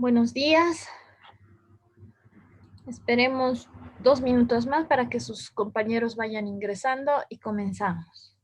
Buenos días. Esperemos 2 minutos más para que sus compañeros vayan ingresando y comenzamos.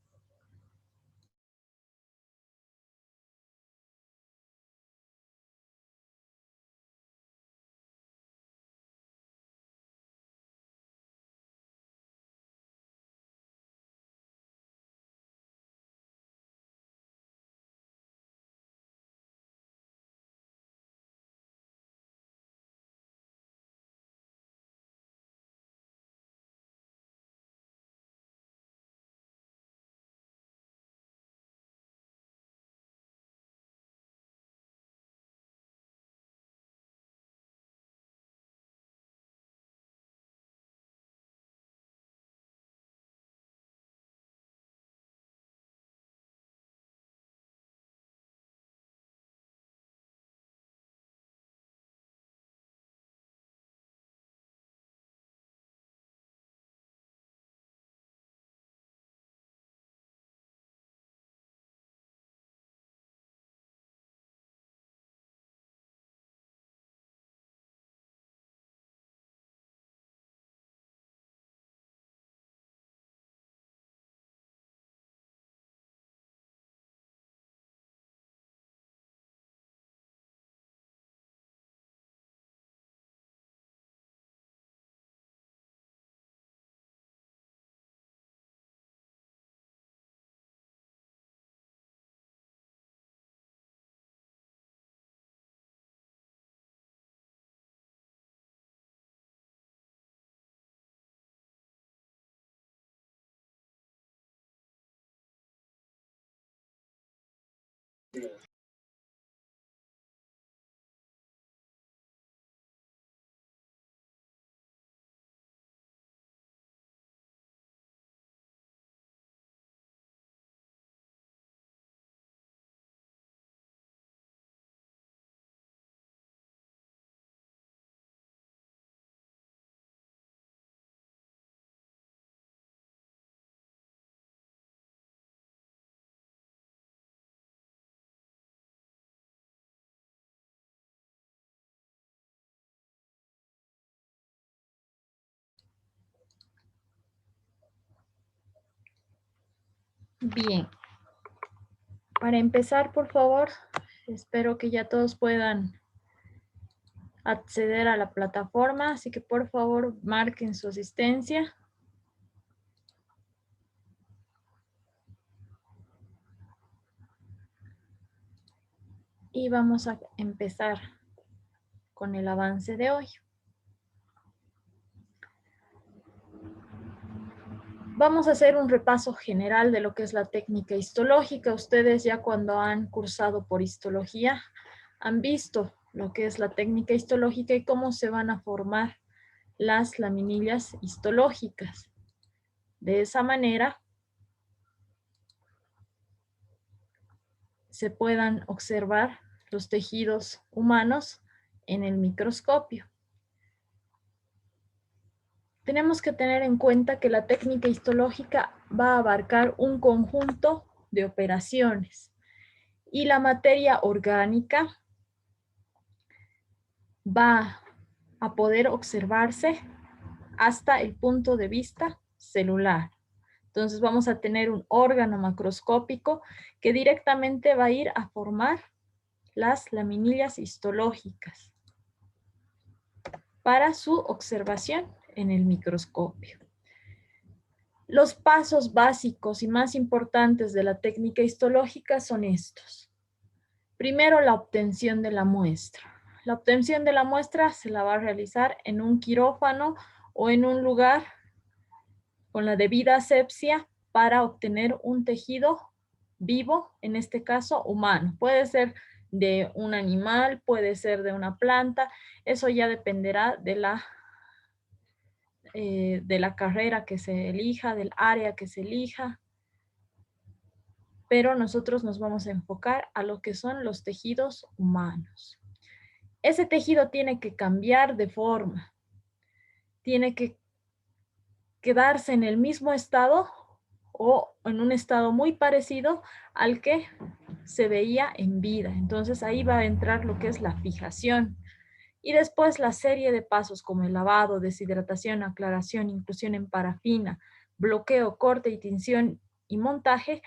Bien. Para empezar, por favor, espero que ya todos puedan acceder a la plataforma, así que por favor marquen su asistencia. Y vamos a empezar con el avance de hoy. Vamos a hacer un repaso general de lo que es la técnica histológica. Ustedes ya cuando han cursado por histología han visto lo que es la técnica histológica y cómo se van a formar las laminillas histológicas. De esa manera se puedan observar los tejidos humanos en el microscopio. Tenemos que tener en cuenta que la técnica histológica va a abarcar un conjunto de operaciones y la materia orgánica va a poder observarse hasta el punto de vista celular. Entonces vamos a tener un órgano macroscópico que directamente va a ir a formar las laminillas histológicas para su observación en el microscopio. Los pasos básicos y más importantes de la técnica histológica son estos. Primero, la obtención de la muestra. La obtención de la muestra se la va a realizar en un quirófano o en un lugar con la debida asepsia para obtener un tejido vivo, en este caso humano. Puede ser de un animal, puede ser de una planta, eso ya dependerá de la carrera que se elija, del área que se elija, pero nosotros nos vamos a enfocar a lo que son los tejidos humanos. Ese tejido tiene que cambiar de forma, tiene que quedarse en el mismo estado o en un estado muy parecido al que se veía en vida. Entonces ahí va a entrar lo que es la fijación. Y después la serie de pasos como el lavado, deshidratación, aclaración, inclusión en parafina, bloqueo, corte y tinción y montaje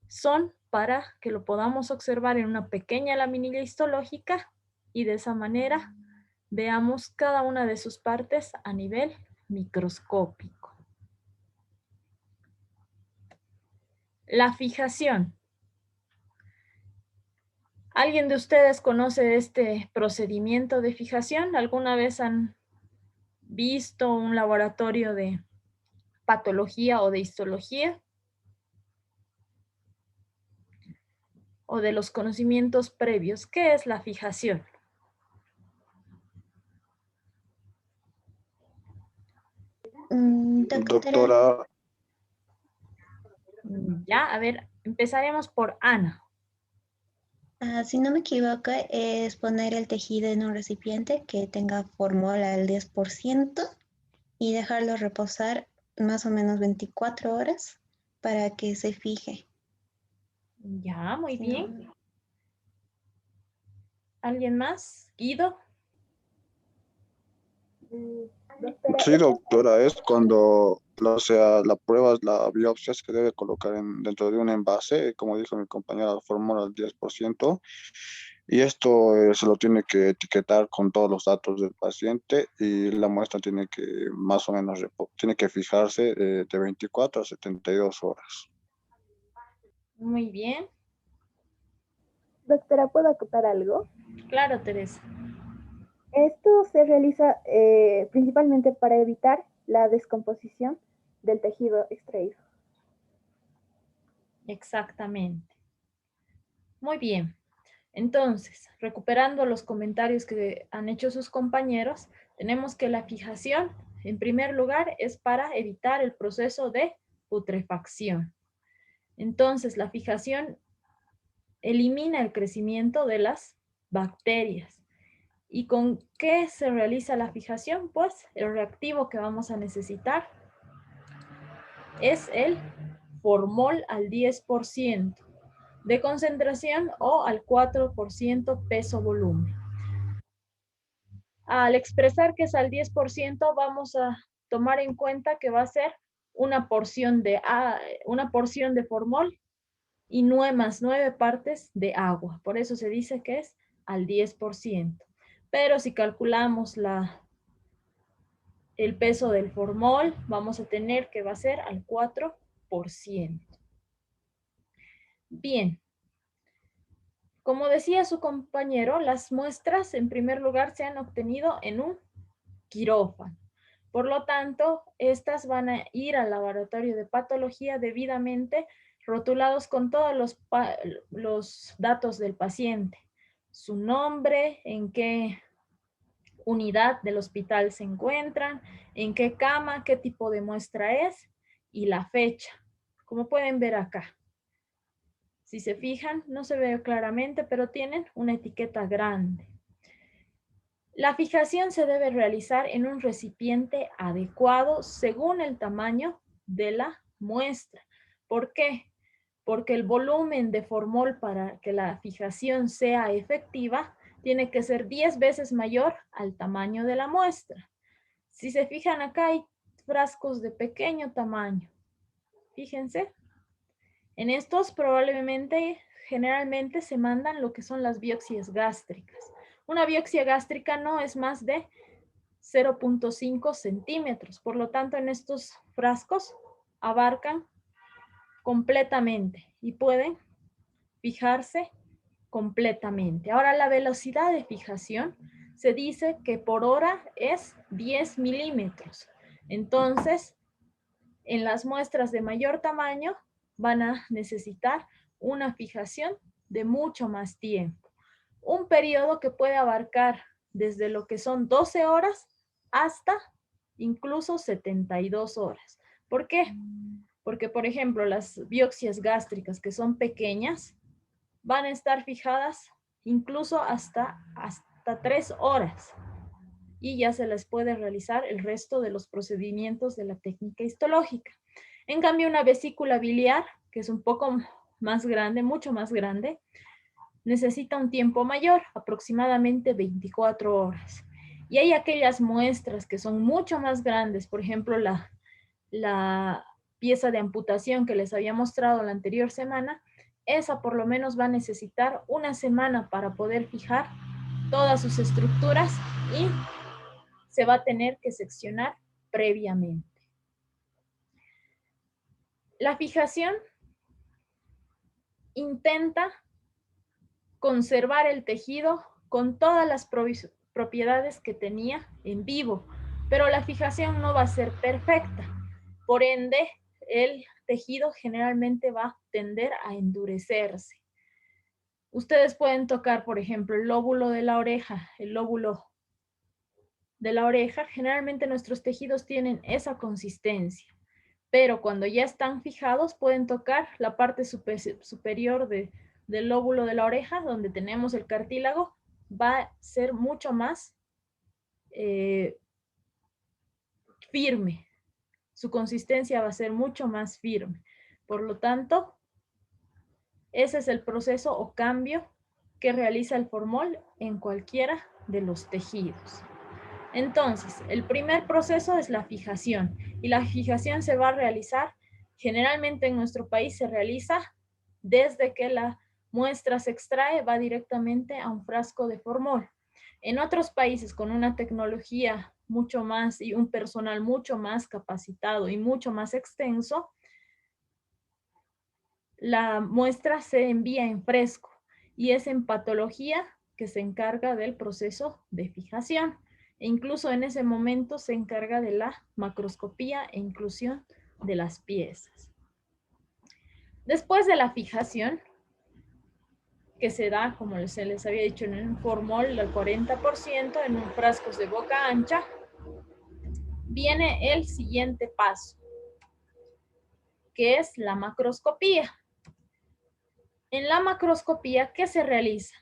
son para que lo podamos observar en una pequeña laminilla histológica y de esa manera veamos cada una de sus partes a nivel microscópico. La fijación. ¿Alguien de ustedes conoce este procedimiento de fijación? ¿Alguna vez han visto un laboratorio de patología o de histología? ¿O de los conocimientos previos? ¿Qué es la fijación? Doctora, Ya, a ver, empezaremos por Ana. Si no me equivoco, es poner el tejido en un recipiente que tenga formol al 10% y dejarlo reposar más o menos 24 horas para que se fije. Ya, muy Si bien. no- ¿Alguien más? ¿Guido? sí, doctora, es cuando, o sea, la prueba es la biopsia que debe colocar dentro de un envase, como dijo mi compañera, fórmula al 10%, y esto se lo tiene que etiquetar con todos los datos del paciente y la muestra tiene que más o menos, tiene que fijarse de 24 a 72 horas. Muy bien. Doctora, ¿puedo acotar algo? Claro, Teresa. Esto se realiza principalmente para evitar la descomposición del tejido extraído. Exactamente. Muy bien. Entonces, recuperando los comentarios que han hecho sus compañeros, tenemos que la fijación, en primer lugar, es para evitar el proceso de putrefacción. Entonces, la fijación elimina el crecimiento de las bacterias. ¿Y con qué se realiza la fijación? Pues el reactivo que vamos a necesitar es el formol al 10% de concentración o al 4% peso-volumen. Al expresar que es al 10%, vamos a tomar en cuenta que va a ser una porción de formol y 9 partes de agua. Por eso se dice que es al 10%. Pero si calculamos el peso del formol, vamos a tener que va a ser al 4%. Bien. Como decía su compañero, las muestras en primer lugar se han obtenido en un quirófano. Por lo tanto, estas van a ir al laboratorio de patología debidamente rotulados con todos los datos del paciente. Su nombre, en qué unidad del hospital se encuentran, en qué cama, qué tipo de muestra es y la fecha, como pueden ver acá. Si se fijan, no se ve claramente, pero tienen una etiqueta grande. La fijación se debe realizar en un recipiente adecuado según el tamaño de la muestra. ¿Por qué? Porque el volumen de formol para que la fijación sea efectiva tiene que ser 10 veces mayor al tamaño de la muestra. Si se fijan acá hay frascos de pequeño tamaño. Fíjense. En estos generalmente se mandan lo que son las biopsias gástricas. Una biopsia gástrica no es más de 0.5 centímetros. Por lo tanto, en estos frascos abarcan completamente y pueden fijarse completamente. Ahora, la velocidad de fijación se dice que por hora es 10 milímetros. Entonces, en las muestras de mayor tamaño van a necesitar una fijación de mucho más tiempo. Un periodo que puede abarcar desde lo que son 12 horas hasta incluso 72 horas. ¿Por qué? Porque, por ejemplo, las biopsias gástricas que son pequeñas van a estar fijadas incluso hasta 3 horas y ya se les puede realizar el resto de los procedimientos de la técnica histológica. En cambio, una vesícula biliar, que es un poco más grande, mucho más grande, necesita un tiempo mayor, aproximadamente 24 horas. Y hay aquellas muestras que son mucho más grandes, por ejemplo, la pieza de amputación que les había mostrado la anterior semana, esa por lo menos va a necesitar una semana para poder fijar todas sus estructuras y se va a tener que seccionar previamente. La fijación intenta conservar el tejido con todas las propiedades que tenía en vivo, pero la fijación no va a ser perfecta. Por ende, el tejido generalmente va a tender a endurecerse. Ustedes pueden tocar, por ejemplo, el lóbulo de la oreja, el lóbulo de la oreja. Generalmente nuestros tejidos tienen esa consistencia, pero cuando ya están fijados pueden tocar la parte superior del lóbulo de la oreja, donde tenemos el cartílago, va a ser mucho más firme. Su consistencia va a ser mucho más firme. Por lo tanto, ese es el proceso o cambio que realiza el formol en cualquiera de los tejidos. Entonces, el primer proceso es la fijación, y la fijación se va a realizar, generalmente en nuestro país se realiza desde que la muestra se extrae, va directamente a un frasco de formol. En otros países con una tecnología mucho más y un personal mucho más capacitado y mucho más extenso, la muestra se envía en fresco y es en patología que se encarga del proceso de fijación. E incluso en ese momento se encarga de la macroscopía e inclusión de las piezas. Después de la fijación, que se da, como se les había dicho, en un formol del 40%, en un frascos de boca ancha, viene el siguiente paso, que es la macroscopía. En la macroscopía, ¿qué se realiza?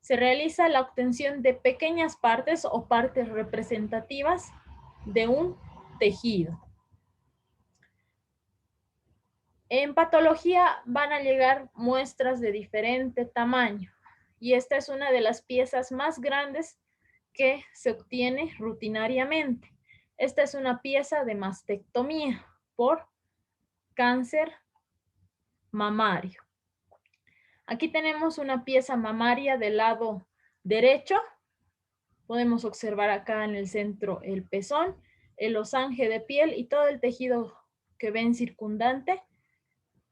Se realiza la obtención de pequeñas partes o partes representativas de un tejido. En patología van a llegar muestras de diferente tamaño y esta es una de las piezas más grandes que se obtiene rutinariamente. Esta es una pieza de mastectomía por cáncer mamario. Aquí tenemos una pieza mamaria del lado derecho. Podemos observar acá en el centro el pezón, el losange de piel y todo el tejido que ven circundante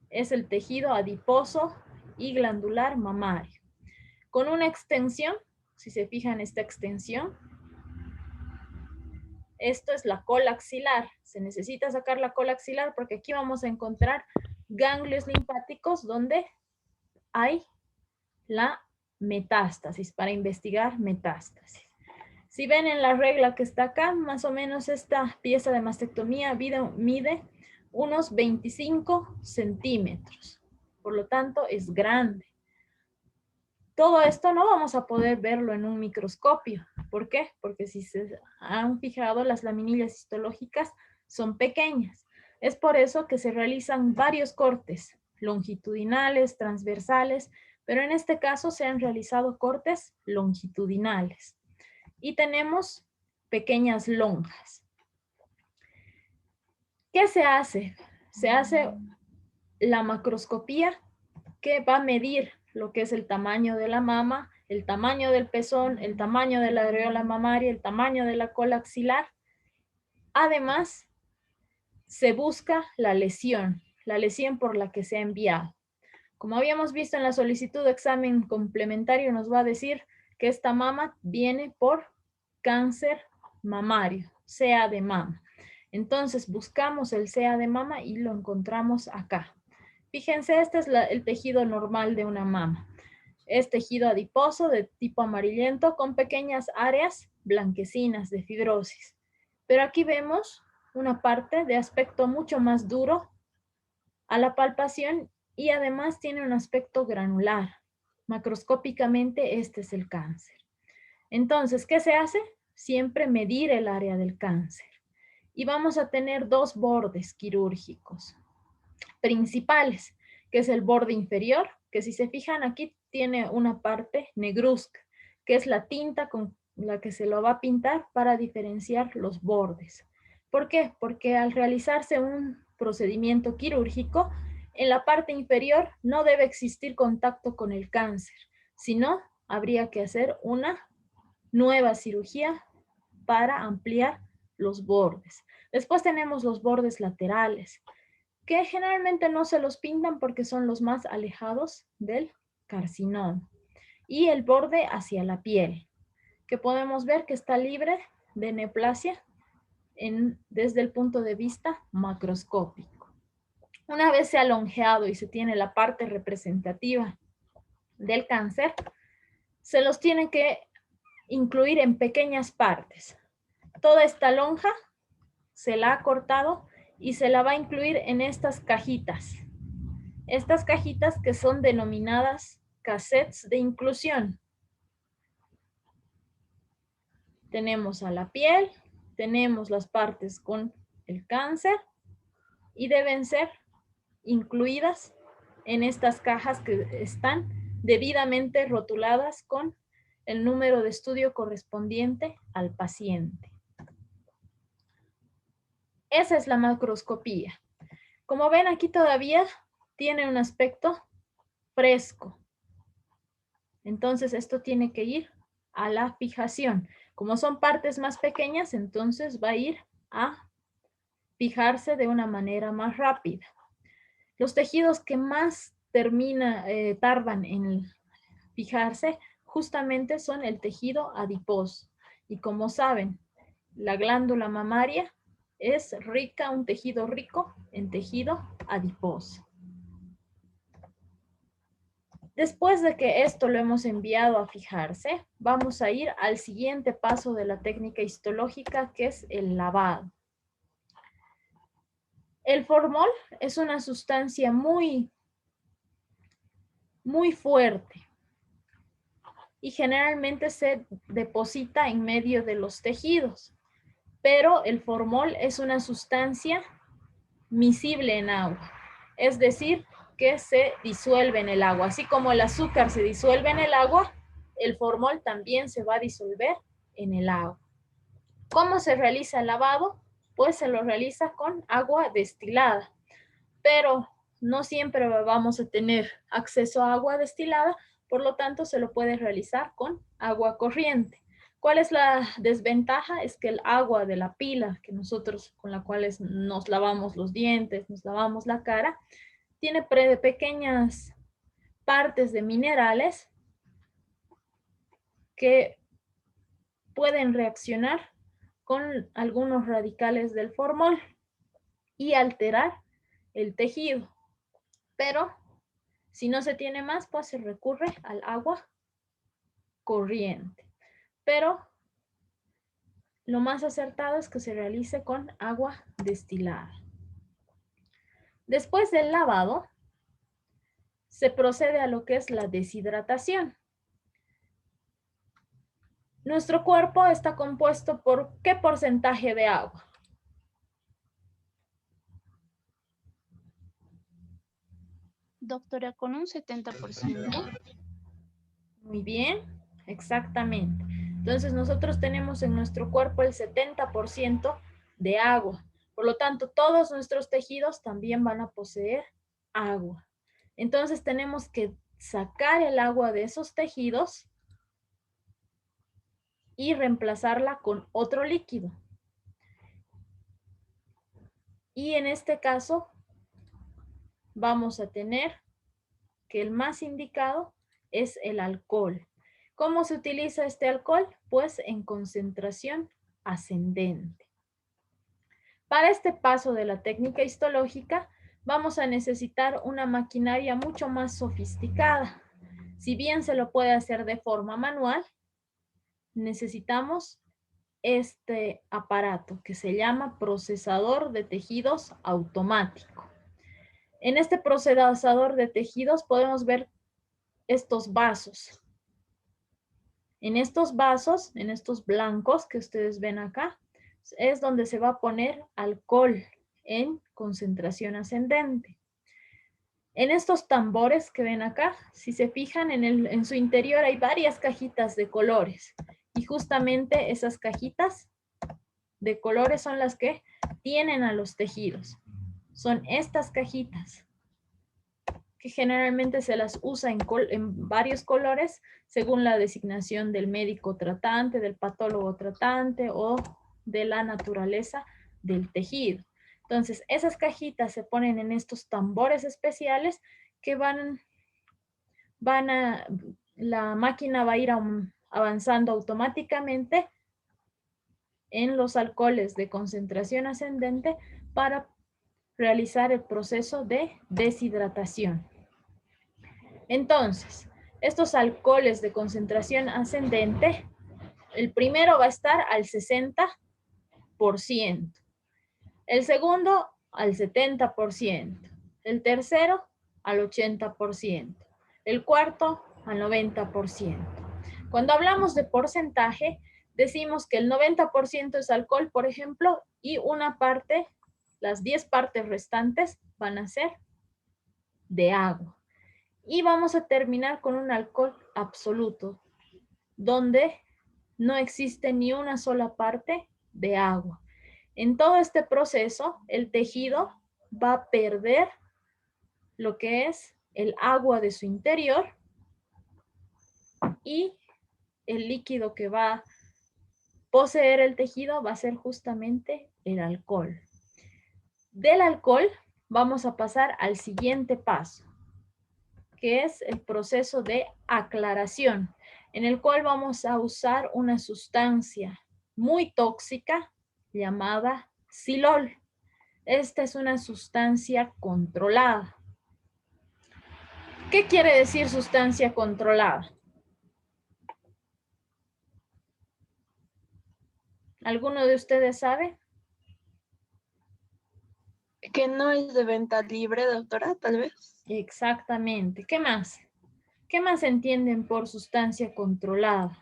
es el tejido adiposo y glandular mamario. Con una extensión, si se fijan esta extensión, esto es la cola axilar. Se necesita sacar la cola axilar porque aquí vamos a encontrar ganglios linfáticos donde hay la metástasis, para investigar metástasis. Si ven en la regla que está acá, más o menos esta pieza de mastectomía mide unos 25 centímetros. Por lo tanto, es grande. Todo esto no vamos a poder verlo en un microscopio. ¿Por qué? Porque si se han fijado, las laminillas histológicas son pequeñas. Es por eso que se realizan varios cortes, longitudinales, transversales, pero en este caso se han realizado cortes longitudinales. Y tenemos pequeñas lonjas. ¿Qué se hace? Se hace la macroscopía que va a medir lo que es el tamaño de la mama, el tamaño del pezón, el tamaño de la areola mamaria, el tamaño de la cola axilar. Además, se busca la lesión por la que se ha enviado. Como habíamos visto en la solicitud de examen complementario, nos va a decir que esta mama viene por cáncer mamario, CA de mama. Entonces buscamos el CA de mama y lo encontramos acá. Fíjense, este es el tejido normal de una mama. Es tejido adiposo de tipo amarillento con pequeñas áreas blanquecinas de fibrosis. Pero aquí vemos una parte de aspecto mucho más duro a la palpación y además tiene un aspecto granular. Macroscópicamente este es el cáncer. Entonces, ¿qué se hace? Siempre medir el área del cáncer. Y vamos a tener dos bordes quirúrgicos principales, que es el borde inferior, que si se fijan aquí tiene una parte negruzca, que es la tinta con la que se lo va a pintar para diferenciar los bordes. ¿Por qué? Porque al realizarse un procedimiento quirúrgico, en la parte inferior no debe existir contacto con el cáncer, sino habría que hacer una nueva cirugía para ampliar los bordes. Después tenemos los bordes laterales, que generalmente no se los pintan porque son los más alejados del carcinoma. Y el borde hacia la piel, que podemos ver que está libre de neoplasia desde el punto de vista macroscópico. Una vez se ha longeado y se tiene la parte representativa del cáncer, se los tiene que incluir en pequeñas partes. Toda esta lonja se la ha cortado y se la va a incluir en estas cajitas. Estas cajitas que son denominadas cassettes de inclusión. Tenemos a la piel, tenemos las partes con el cáncer y deben ser incluidas en estas cajas que están debidamente rotuladas con el número de estudio correspondiente al paciente. Esa es la macroscopía. Como ven, aquí todavía tiene un aspecto fresco. Entonces, esto tiene que ir a la fijación. Como son partes más pequeñas, entonces va a ir a fijarse de una manera más rápida. Los tejidos que más tardan en fijarse justamente son el tejido adiposo. Y como saben, la glándula mamaria es rica, un tejido rico en tejido adiposo. Después de que esto lo hemos enviado a fijarse, vamos a ir al siguiente paso de la técnica histológica, que es el lavado. El formol es una sustancia muy fuerte y generalmente se deposita en medio de los tejidos, pero el formol es una sustancia miscible en agua, es decir, que se disuelve en el agua. Así como el azúcar se disuelve en el agua, el formol también se va a disolver en el agua. ¿Cómo se realiza el lavado? Pues se lo realiza con agua destilada, pero no siempre vamos a tener acceso a agua destilada, por lo tanto se lo puede realizar con agua corriente. ¿Cuál es la desventaja? Es que el agua de la pila que nosotros con la cual nos lavamos los dientes, nos lavamos la cara, tiene pequeñas partes de minerales que pueden reaccionar con algunos radicales del formol y alterar el tejido. Pero si no se tiene más, pues se recurre al agua corriente. Pero lo más acertado es que se realice con agua destilada. Después del lavado, se procede a lo que es la deshidratación. Nuestro cuerpo está compuesto por ¿qué porcentaje de agua? Doctora, con un 70%. Muy bien, exactamente. Entonces nosotros tenemos en nuestro cuerpo el 70% de agua. Por lo tanto, todos nuestros tejidos también van a poseer agua. Entonces tenemos que sacar el agua de esos tejidos y reemplazarla con otro líquido. Y en este caso vamos a tener que el más indicado es el alcohol. ¿Cómo se utiliza este alcohol? Pues en concentración ascendente. Para este paso de la técnica histológica vamos a necesitar una maquinaria mucho más sofisticada. Si bien se lo puede hacer de forma manual, necesitamos este aparato que se llama procesador de tejidos automático. En este procesador de tejidos podemos ver estos vasos. En estos vasos, en estos blancos que ustedes ven acá, es donde se va a poner alcohol en concentración ascendente. En estos tambores que ven acá, si se fijan en su interior hay varias cajitas de colores. Y justamente esas cajitas de colores son las que tienen a los tejidos. Son estas cajitas que generalmente se las usa en varios colores según la designación del médico tratante, del patólogo tratante o de la naturaleza del tejido. Entonces, esas cajitas se ponen en estos tambores especiales que la máquina va a ir avanzando automáticamente en los alcoholes de concentración ascendente para realizar el proceso de deshidratación. Entonces, estos alcoholes de concentración ascendente, el primero va a estar al 60%, el segundo al 70%, el tercero al 80%, el cuarto al 90%. Cuando hablamos de porcentaje, decimos que el 90% es alcohol, por ejemplo, y una parte, las 10 partes restantes van a ser de agua. Y vamos a terminar con un alcohol absoluto, donde no existe ni una sola parte de agua. En todo este proceso, el tejido va a perder lo que es el agua de su interior y el líquido que va a poseer el tejido va a ser justamente el alcohol. Del alcohol vamos a pasar al siguiente paso, que es el proceso de aclaración, en el cual vamos a usar una sustancia muy tóxica llamada silol. Esta es una sustancia controlada. ¿Qué quiere decir sustancia controlada? ¿Alguno de ustedes sabe? Que no es de venta libre, doctora, tal vez. Exactamente. ¿Qué más? ¿Qué más entienden por sustancia controlada?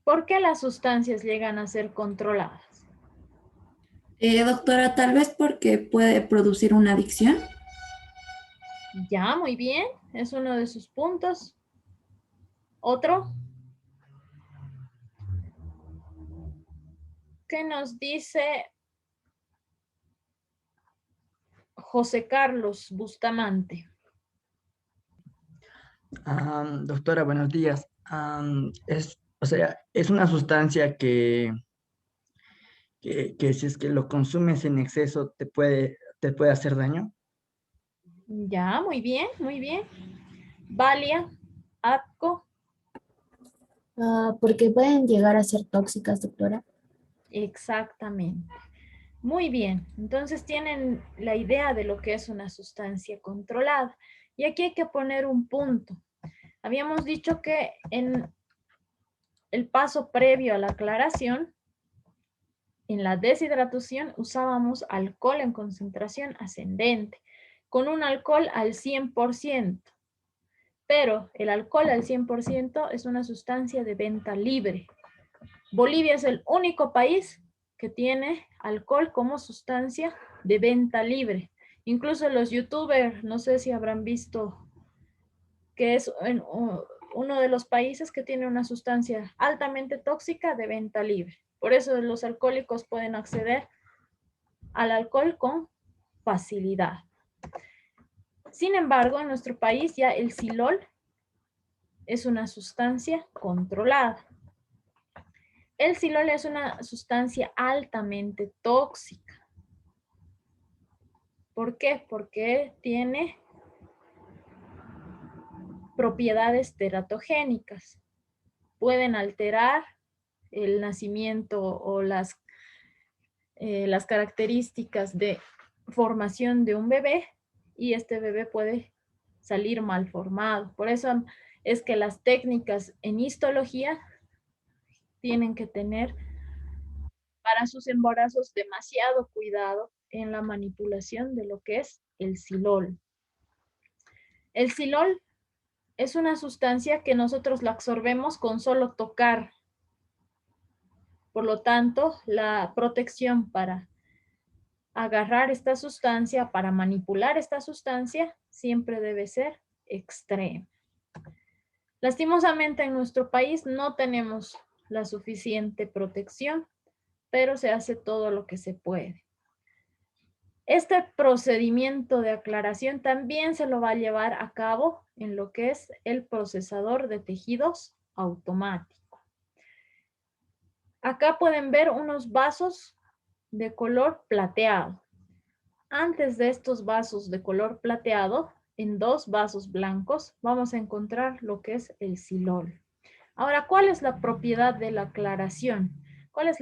¿Por qué las sustancias llegan a ser controladas? Doctora, tal vez porque puede producir una adicción. Ya, muy bien. Es uno de sus puntos. ¿Otro? ¿Qué nos dice José Carlos Bustamante? Doctora, buenos días. Es una sustancia que si es que lo consumes en exceso te puede hacer daño. Ya, muy bien, muy bien. Valia, Atco, Porque pueden llegar a ser tóxicas, doctora. exactamente. Muy bien, entonces tienen la idea de lo que es una sustancia controlada. Y aquí hay que poner un punto. Habíamos dicho que en el paso previo a la aclaración, en la deshidratación usábamos alcohol en concentración ascendente, con un alcohol al 100%. Pero el alcohol al 100% es una sustancia de venta libre. Bolivia es el único país que tiene alcohol como sustancia de venta libre. Incluso los youtubers, no sé si habrán visto que es uno de los países que tiene una sustancia altamente tóxica de venta libre. Por eso los alcohólicos pueden acceder al alcohol con facilidad. Sin embargo, en nuestro país ya el silol es una sustancia controlada. El silol es una sustancia altamente tóxica. ¿Por qué? Porque tiene propiedades teratogénicas. Pueden alterar el nacimiento o las características de formación de un bebé y este bebé puede salir mal formado. Por eso es que las técnicas en histología tienen que tener para sus embarazos demasiado cuidado en la manipulación de lo que es el silol. El silol es una sustancia que nosotros la absorbemos con solo tocar. Por lo tanto, la protección para agarrar esta sustancia, para manipular esta sustancia, siempre debe ser extrema. Lastimosamente en nuestro país no tenemos la suficiente protección, pero se hace todo lo que se puede. Este procedimiento de aclaración también se lo va a llevar a cabo en lo que es el procesador de tejidos automático. Acá pueden ver unos vasos de color plateado. Antes de estos vasos de color plateado, en dos vasos blancos, vamos a encontrar lo que es el silol. Ahora, ¿cuál es la propiedad de la aclaración? ¿Cuál es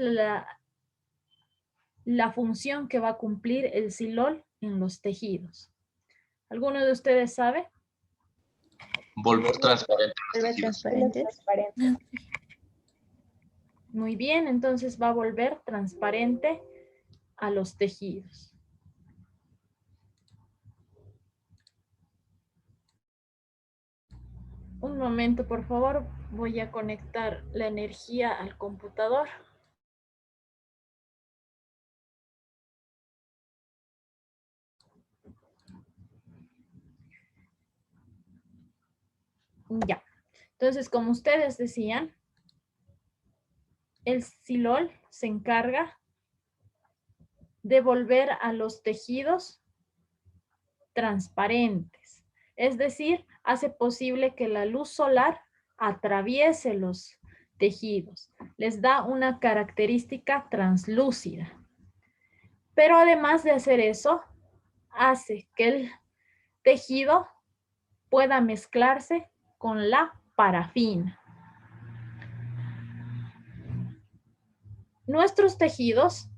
la función que va a cumplir el silol en los tejidos? ¿Alguno de ustedes sabe? Volver transparente. Volver transparentes. Muy bien, entonces va a volver transparente a los tejidos. Un momento, por favor, voy a conectar la energía al computador. Ya, entonces como ustedes decían, el silol se encarga de volver a los tejidos transparentes. Es decir, hace posible que la luz solar atraviese los tejidos. Les da una característica translúcida. Pero además de hacer eso, hace que el tejido pueda mezclarse con la parafina. Nuestros tejidos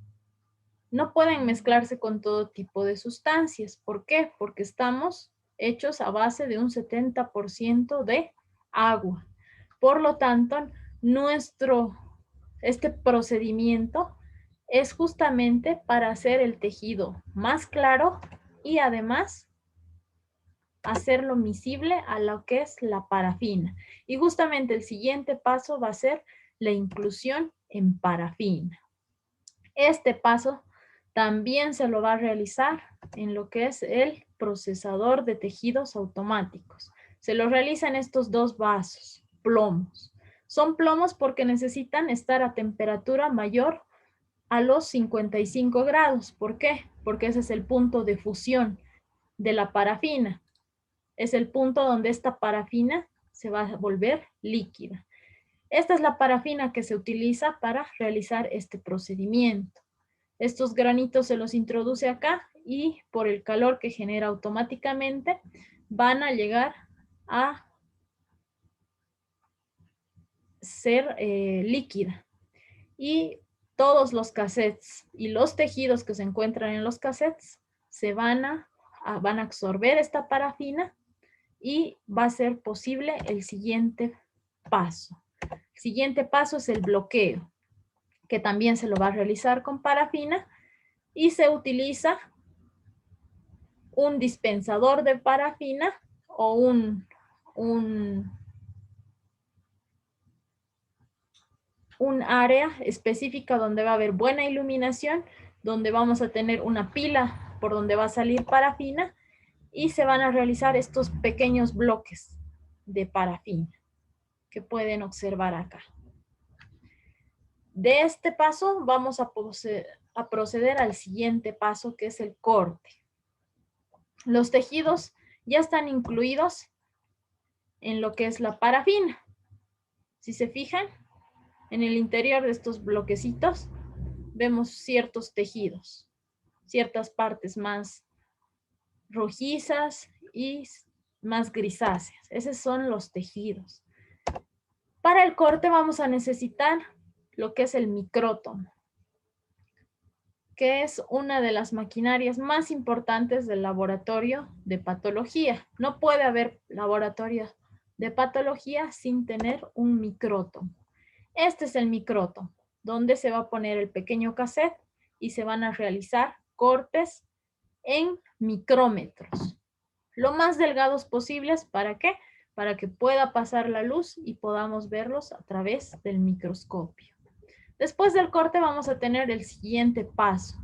no pueden mezclarse con todo tipo de sustancias. ¿Por qué? Porque estamos hechos a base de un 70% de agua. Por lo tanto, este procedimiento es justamente para hacer el tejido más claro y además hacerlo miscible a lo que es la parafina. Y justamente el siguiente paso va a ser la inclusión en parafina. Este paso también se lo va a realizar en lo que es el procesador de tejidos automáticos. Se lo realiza en estos dos vasos, plomos. Son plomos porque necesitan estar a temperatura mayor a los 55 grados. ¿Por qué? Porque ese es el punto de fusión de la parafina. Es el punto donde esta parafina se va a volver líquida. Esta es la parafina que se utiliza para realizar este procedimiento. Estos granitos se los introduce acá y por el calor que genera automáticamente van a llegar a ser líquida. Y todos los cassettes y los tejidos que se encuentran en los cassettes se van a absorber esta parafina y va a ser posible el siguiente paso. El siguiente paso es el bloqueo, que también se lo va a realizar con parafina y se utiliza un dispensador de parafina o un área específica donde va a haber buena iluminación, donde vamos a tener una pila por donde va a salir parafina y se van a realizar estos pequeños bloques de parafina que pueden observar acá. De este paso vamos a proceder al siguiente paso, que es el corte. Los tejidos ya están incluidos en lo que es la parafina. Si se fijan, en el interior de estos bloquecitos vemos ciertos tejidos, ciertas partes más rojizas y más grisáceas. Esos son los tejidos. Para el corte vamos a necesitar lo que es el micrótomo, que es una de las maquinarias más importantes del laboratorio de patología. No puede haber laboratorio de patología sin tener un micrótomo. Este es el micrótomo, donde se va a poner el pequeño cassette y se van a realizar cortes en micrómetros. Lo más delgados posibles, ¿para qué? para que pueda pasar la luz y podamos verlos a través del microscopio. Después del corte vamos a tener el siguiente paso,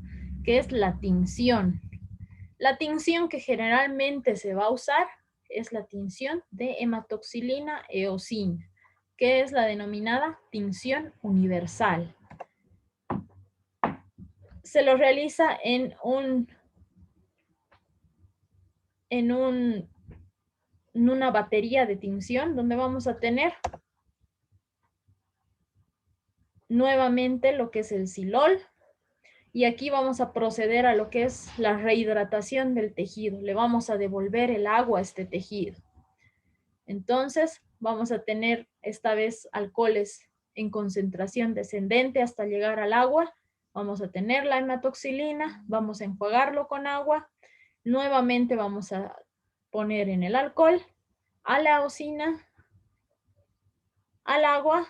que es la tinción. La tinción que generalmente se va a usar es la tinción de hematoxilina eosina, que es la denominada tinción universal. Se lo realiza en una batería de tinción donde vamos a tener nuevamente lo que es el silol, y aquí vamos a proceder a lo que es la rehidratación del tejido. Le vamos a devolver el agua a este tejido. Entonces vamos a tener esta vez alcoholes en concentración descendente hasta llegar al agua. Vamos a tener la hematoxilina, vamos a enjuagarlo con agua. Nuevamente vamos a poner en el alcohol, a la eosina, al agua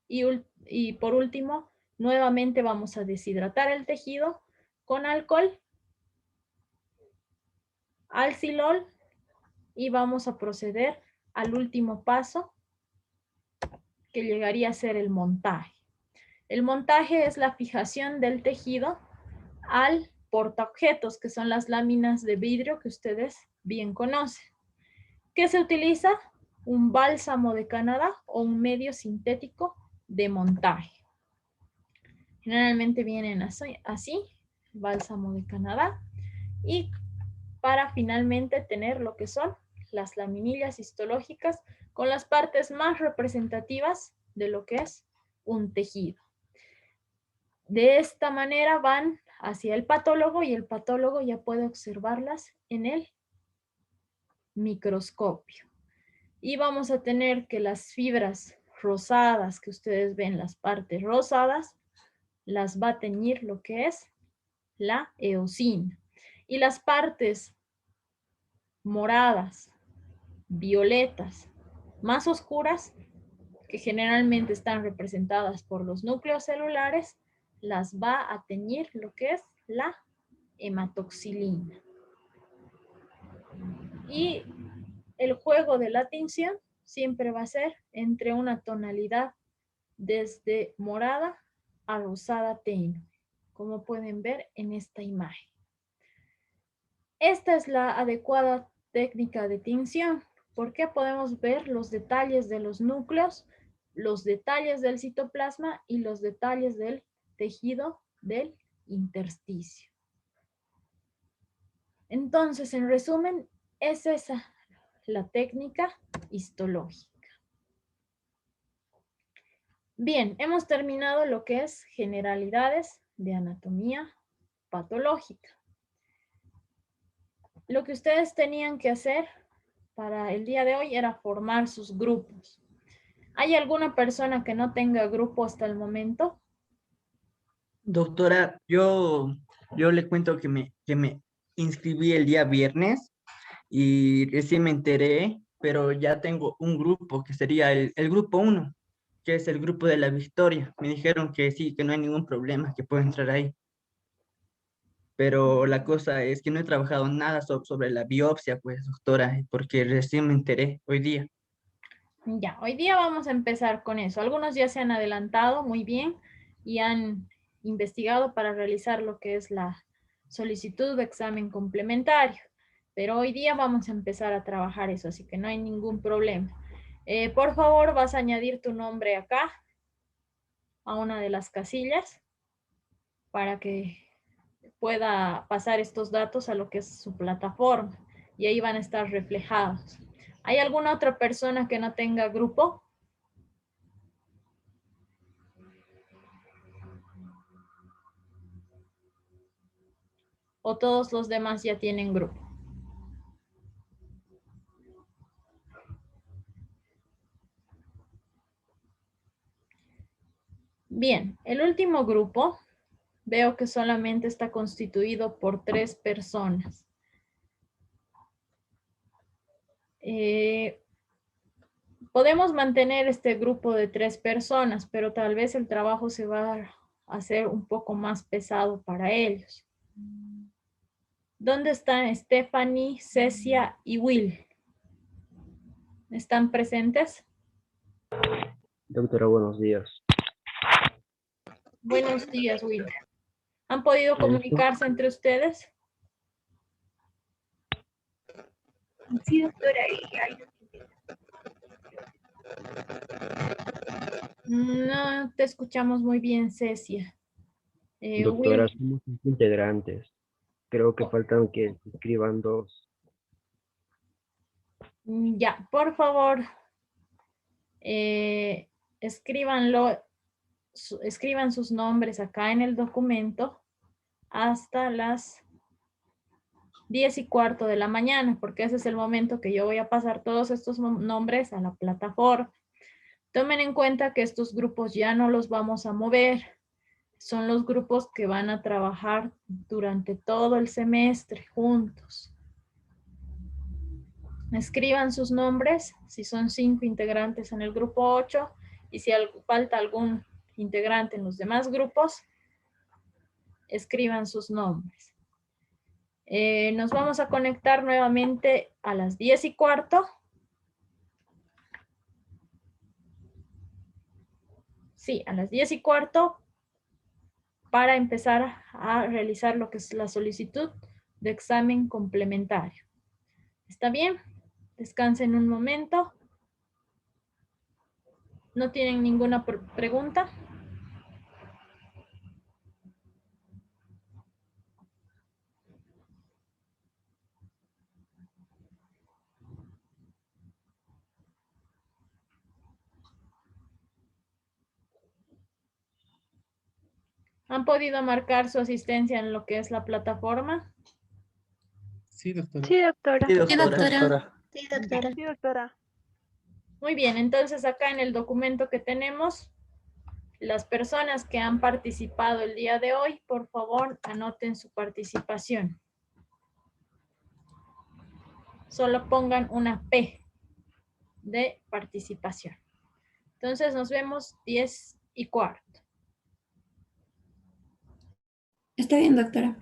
y por último, nuevamente vamos a deshidratar el tejido con alcohol, al silol, y vamos a proceder al último paso, que llegaría a ser el montaje. El montaje es la fijación del tejido al portaobjetos, que son las láminas de vidrio que ustedes bien conocen. ¿Qué se utiliza? Un bálsamo de Canadá o un medio sintético de montaje. Generalmente vienen así, bálsamo de Canadá, y para finalmente tener lo que son las laminillas histológicas con las partes más representativas de lo que es un tejido. De esta manera van hacia el patólogo y el patólogo ya puede observarlas en el microscopio. Y vamos a tener que las fibras rosadas que ustedes ven, las partes rosadas, las va a teñir lo que es la eosina. Y las partes moradas, violetas, más oscuras, que generalmente están representadas por los núcleos celulares, las va a teñir lo que es la hematoxilina. Y el juego de la tinción siempre va a ser entre una tonalidad desde morada a rosada tenue, como pueden ver en esta imagen. Esta es la adecuada técnica de tinción, porque podemos ver los detalles de los núcleos, los detalles del citoplasma y los detalles del tejido del intersticio. Entonces, en resumen, es esa la técnica histológica. Bien, hemos terminado lo que es generalidades de anatomía patológica. Lo que ustedes tenían que hacer para el día de hoy era formar sus grupos. ¿Hay alguna persona que no tenga grupo hasta el momento? Doctora, yo le cuento que me inscribí el día viernes y recién me enteré, pero ya tengo un grupo que sería el grupo 1, que es el grupo de la Victoria. Me dijeron que sí, que no hay ningún problema, que puedo entrar ahí. Pero la cosa es que no he trabajado nada sobre la biopsia, pues, doctora, porque recién me enteré hoy día. Ya, hoy día vamos a empezar con eso. Algunos ya se han adelantado muy bien y han investigado para realizar lo que es la solicitud de examen complementario. Pero hoy día vamos a empezar a trabajar eso, así que no hay ningún problema. Por favor, vas a añadir tu nombre acá, a una de las casillas, para que pueda pasar estos datos a lo que es su plataforma y ahí van a estar reflejados. ¿Hay alguna otra persona que no tenga grupo? ¿O todos los demás ya tienen grupo? Bien, el último grupo veo que solamente está constituido por 3 personas. Podemos mantener este grupo de 3 personas, pero tal vez el trabajo se va a hacer un poco más pesado para ellos. ¿Dónde están Stephanie, Cecia y Will? ¿Están presentes? Doctora, buenos días. Buenos días, Will. ¿Han podido comunicarse entre ustedes? Sí, doctora. No te escuchamos muy bien, Cecia. Doctora, Will, somos 5 integrantes. Creo que faltan que se escriban 2. ya, por favor, escríbanlo, escriban sus nombres acá en el documento hasta las 10:15 de la mañana, porque ese es el momento que yo voy a pasar todos estos nombres a la plataforma. Tomen en cuenta que estos grupos ya no los vamos a mover. Son los grupos que van a trabajar durante todo el semestre juntos. Escriban sus nombres, si son 5 integrantes en el grupo 8, y si falta algún integrante en los demás grupos, escriban sus nombres. Nos vamos a conectar nuevamente a las 10:15. Sí, a las 10:15 para empezar a realizar lo que es la solicitud de examen complementario. ¿Está bien? Descansen un momento. ¿No tienen ninguna pregunta? ¿Han podido marcar su asistencia en lo que es la plataforma? Sí, doctora. Sí, doctora. Sí, Sí, doctora. doctora. Sí, doctora. Sí, doctora. Muy bien, entonces acá en el documento que tenemos, las personas que han participado el día de hoy, por favor, anoten su participación. Solo pongan una P de participación. Entonces nos vemos 10:15. Está bien, doctora.